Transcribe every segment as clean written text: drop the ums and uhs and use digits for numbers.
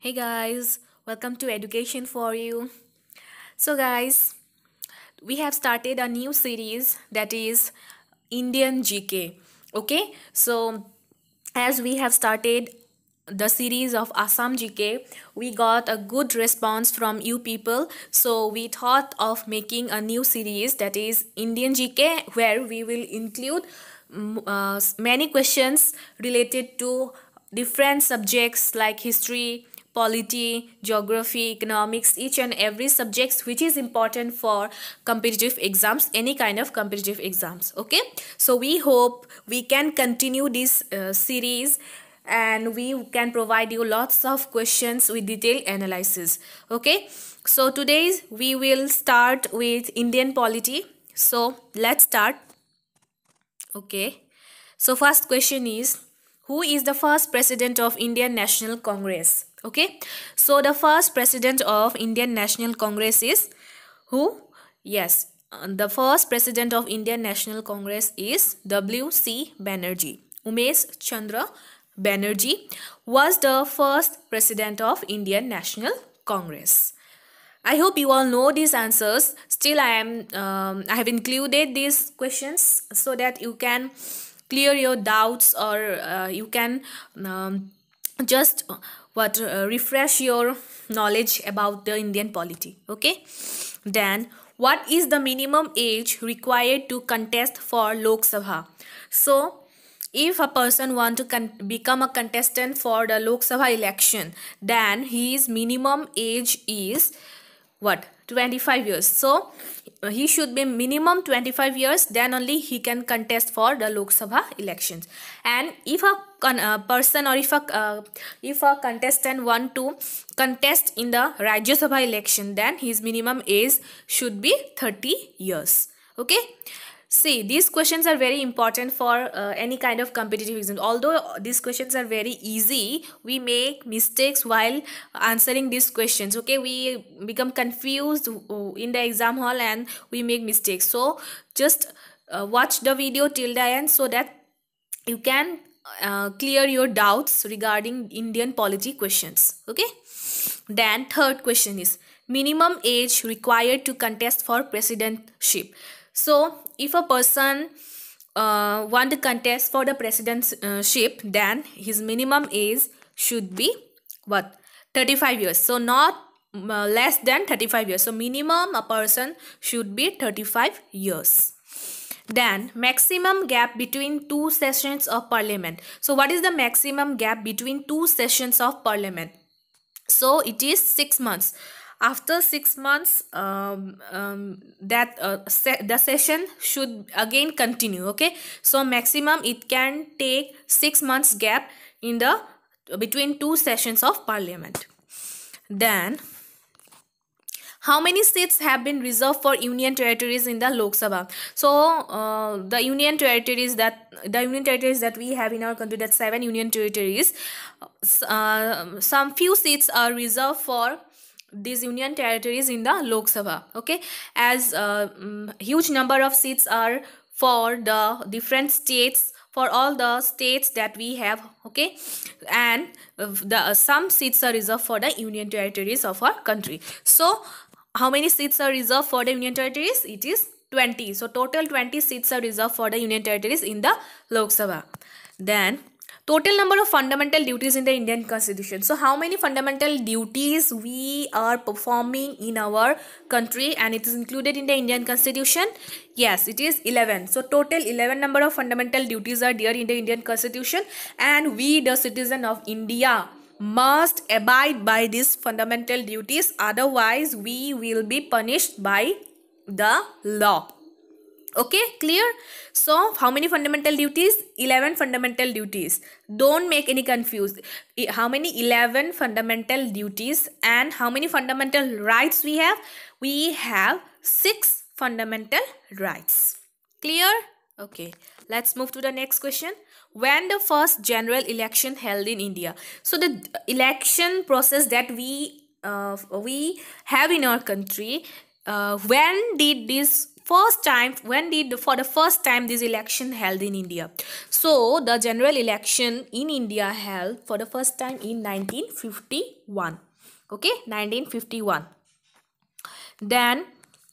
Hey guys, welcome to Education for You. So, guys, we have started a new series that is Indian GK. Okay, so as we have started the series of Assam GK, we got a good response from you people. So, we thought of making a new series that is Indian GK, where we will include many questions related to different subjects like history, polity, geography, economics, each and every subjects which is important for competitive exams, any kind of competitive exams. Okay, so we hope we can continue this series and we can provide you lots of questions with detailed analysis. Okay, so today we will start with Indian polity. So let's start. Okay, so first question is, who is the first president of Indian National Congress? Okay, so the first president of Indian National Congress is who? Yes, the first president of Indian National Congress is W.C. Banerjee. Umesh Chandra Banerjee was the first president of Indian National Congress. I hope you all know these answers. Still, I have included these questions so that you can clear your doubts, or you can just refresh your knowledge about the Indian polity. Okay, then what is the minimum age required to contest for Lok Sabha? So if a person want to become a contestant for the Lok Sabha election, then his minimum age is what, 25 years. So he should be minimum 25 years, then only he can contest for the Lok Sabha elections. And if a person, or if a contestant want to contest in the Rajya Sabha election, then his minimum age should be 30 years. Okay, see, these questions are very important for any kind of competitive exam. Although these questions are very easy, we make mistakes while answering these questions. Okay, we become confused in the exam hall and we make mistakes. So just watch the video till the end so that you can clear your doubts regarding Indian polity questions. Okay, then third question is minimum age required to contest for presidentship. So if a person want to contest for the presidentship, then his minimum age should be what, 35 years. So not less than 35 years. So minimum a person should be 35 years. Then maximum gap between two sessions of parliament. So what is the maximum gap between two sessions of parliament? So it is 6 months. After 6 months, the session should again continue. Okay, so maximum it can take 6 months gap in the between two sessions of parliament. Then how many seats have been reserved for union territories in the Lok Sabha? So the union territories that we have in our country, that 7 union territories, some few seats are reserved for these union territories in the Lok Sabha. Okay, as huge number of seats are for the different states, for all the states that we have. Okay, and some seats are reserved for the union territories of our country. So how many seats are reserved for the union territories? It is 20. So total 20 seats are reserved for the union territories in the Lok Sabha. Then total number of fundamental duties in the Indian Constitution. So how many fundamental duties we are performing in our country, and it is included in the Indian Constitution? Yes, it is 11. So total 11 number of fundamental duties are there in the Indian Constitution, and we, the citizen of India, must abide by these fundamental duties, otherwise we will be punished by the law. Okay, clear? So how many fundamental duties? 11 fundamental duties. Don't make any confused. How many? 11 fundamental duties. And how many fundamental rights we have? We have 6 fundamental rights. Clear? Okay, let's move to the next question. When the first general election held in India? So the election process that we have in our country, when did this first time, when did for the first time this election held in India? So the general election in India held for the first time in 1951. Okay, 1951. Then,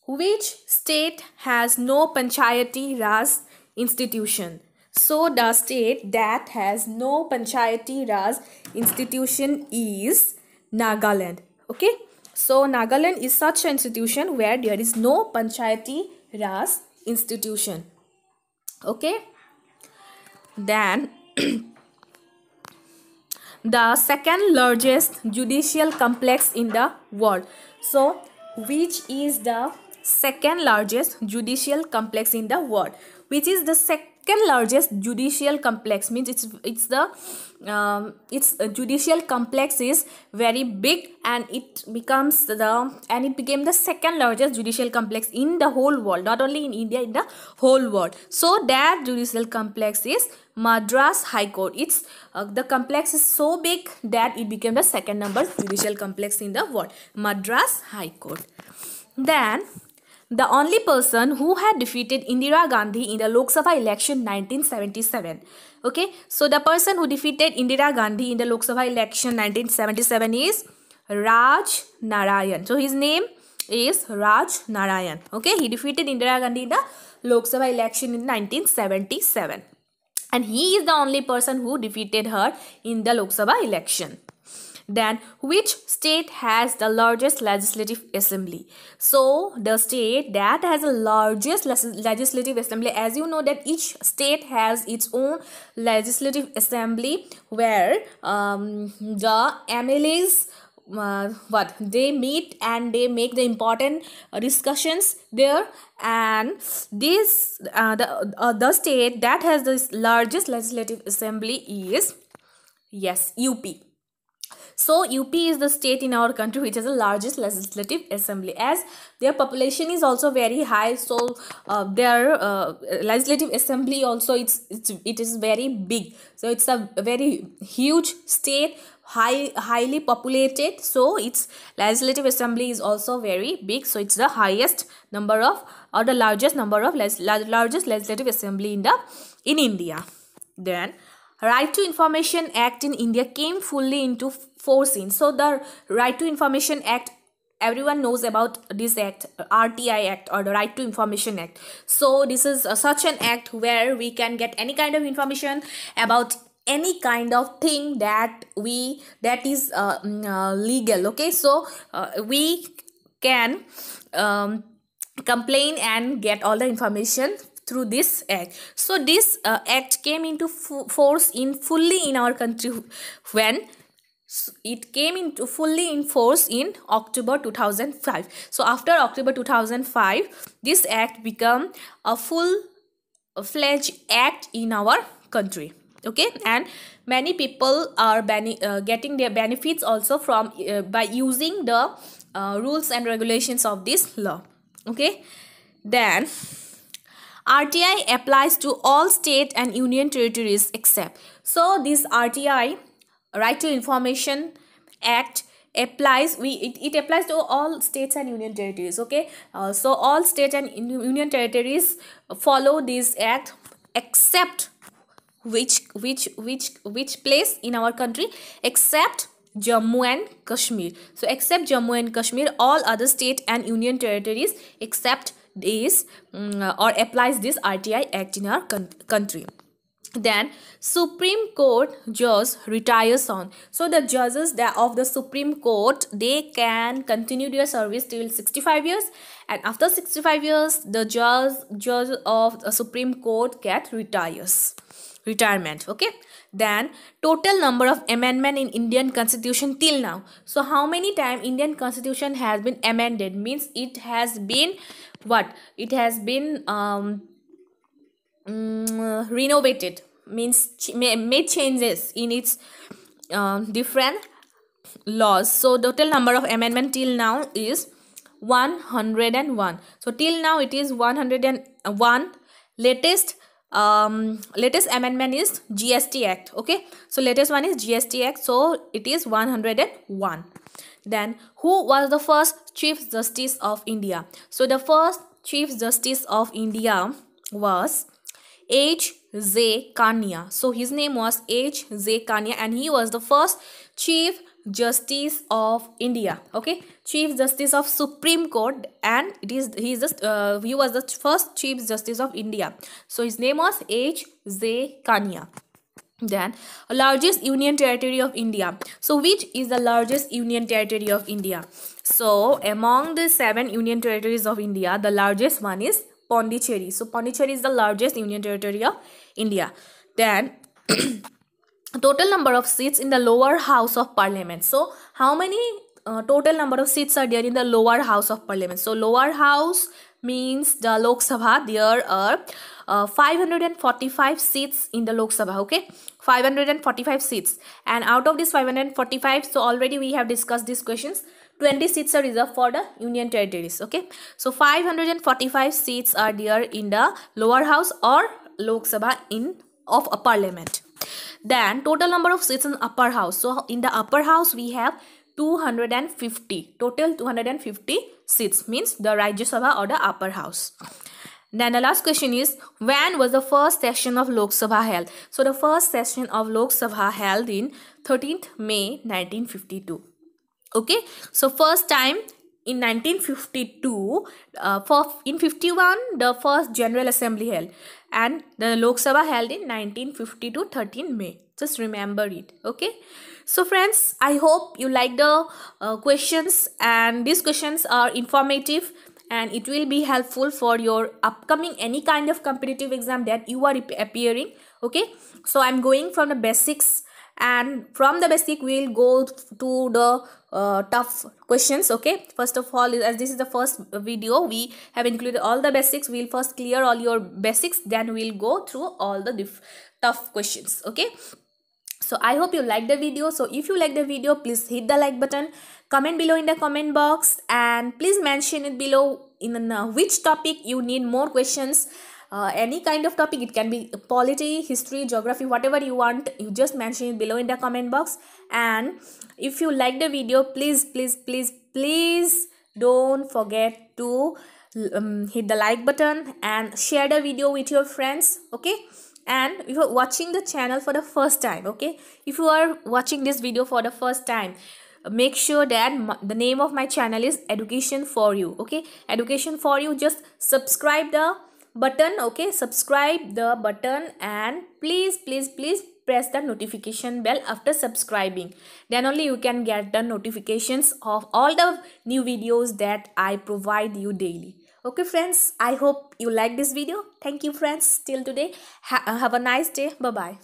which state has no Panchayati Raj institution? So the state that has no Panchayati Raj institution is Nagaland. Okay, so Nagaland is such an institution where there is no Panchayati Raj institution. Okay, then the second largest judicial complex in the world. So which is the second largest judicial complex in the world? Which is the second largest judicial complex? Means it's the judicial complex is very big, and it became the second largest judicial complex in the whole world, not only in India, in the whole world. So that judicial complex is Madras High Court. It's the complex is so big that it became the second number judicial complex in the world, Madras High Court. Then the only person who had defeated Indira Gandhi in the Lok Sabha election 1977. Okay, so the person who defeated Indira Gandhi in the Lok Sabha election 1977 is Raj Narayan. So his name is Raj Narayan. Okay, he defeated Indira Gandhi in the Lok Sabha election in 1977. And he is the only person who defeated her in the Lok Sabha election. Then, which state has the largest legislative assembly? So the state that has the largest legislative assembly, as you know that each state has its own legislative assembly where the MLAs they meet and they make the important discussions there. And this the state that has the largest legislative assembly is, yes, UP. So UP is the state in our country which has the largest legislative assembly, as their population is also very high. So their legislative assembly also it is very big. So it's a very huge state, highly populated. So its legislative assembly is also very big. So it's the highest number of, or the largest number of largest legislative assembly in India. Then Right to Information Act in India came fully into force in. So the Right to Information Act, everyone knows about this act, RTI Act, or the Right to Information Act. So this is such an act where we can get any kind of information about any kind of thing that is legal. Okay, so we can complain and get all the information through this act. So this act came into force fully in our country when it came into fully in force in October 2005. So after October 2005, this act became a full-fledged act in our country. Okay, and many people are getting their benefits also from by using the rules and regulations of this law. Okay, then RTI applies to all state and union territories except. So this RTI, Right to Information Act, applies, it applies to all states and union territories. Okay, so all state and union territories follow this act except which place in our country? Except Jammu and Kashmir. So except Jammu and Kashmir, all other state and union territories except this or applies this RTI Act in our country. Then Supreme Court judge retires on. So the judges of the Supreme Court, they can continue their service till 65 years, and after 65 years the judge of the Supreme Court get retirement. Okay, then total number of amendment in Indian Constitution till now. So how many times Indian Constitution has been amended? Means it has been what? It has been renovated, means made changes in its different laws. So total number of amendment till now is 101. So till now it is 101. Latest amendment is GST Act. Okay, so latest one is GST Act, so it is 101. Then who was the first Chief Justice of India? So the first Chief Justice of India was H.J. Kania. So his name was H.J. Kania, and he was the first Chief Justice of India. Okay, Chief Justice of Supreme Court, and he was the first Chief Justice of India. So his name was H.J. Kania. Then, largest union territory of India. So which is the largest union territory of India? So among the 7 union territories of India, the largest one is Pondicherry. So Pondicherry is the largest union territory of India. Then total number of seats in the lower house of parliament. So how many total number of seats are there in the lower house of parliament? So lower house means the Lok Sabha. There are 545 seats in the Lok Sabha. Okay, 545 seats, and out of this 545, so already we have discussed these questions, 20 seats are reserved for the union territories. Okay, so 545 seats are there in the lower house or Lok Sabha of a parliament. Then total number of seats in upper house. So in the upper house we have 250, total 250 seats, means the Rajya Sabha or the upper house. Then the last question is, when was the first session of Lok Sabha held? So the first session of Lok Sabha held in 13th May 1952. Okay, so first time in 1952, in 51 the first General Assembly held, and the Lok Sabha held in 1952 13 May. Just remember it. Okay, so friends, I hope you like the questions, and these questions are informative and it will be helpful for your upcoming any kind of competitive exam that you are appearing. Okay, so I'm going from the basics, and from the basic we'll go to the tough questions. Okay, first of all, as this is the first video, we have included all the basics. We'll first clear all your basics, then we'll go through all the tough questions. Okay, so I hope you like the video. So if you like the video, please hit the like button, comment below in the comment box, and please mention it below in which topic you need more questions. Any kind of topic, it can be polity, history, geography, whatever you want, you just mention it below in the comment box. And if you like the video, please don't forget to hit the like button and share the video with your friends. Okay, and if you are watching the channel for the first time, okay, if you are watching this video for the first time, make sure that the name of my channel is Education for You. Okay, Education for You, just subscribe the button. Okay, subscribe the button, and please press the notification bell after subscribing. Then only you can get the notifications of all the new videos that I provide you daily. Okay friends, I hope you like this video. Thank you friends till today. Have a nice day. Bye bye.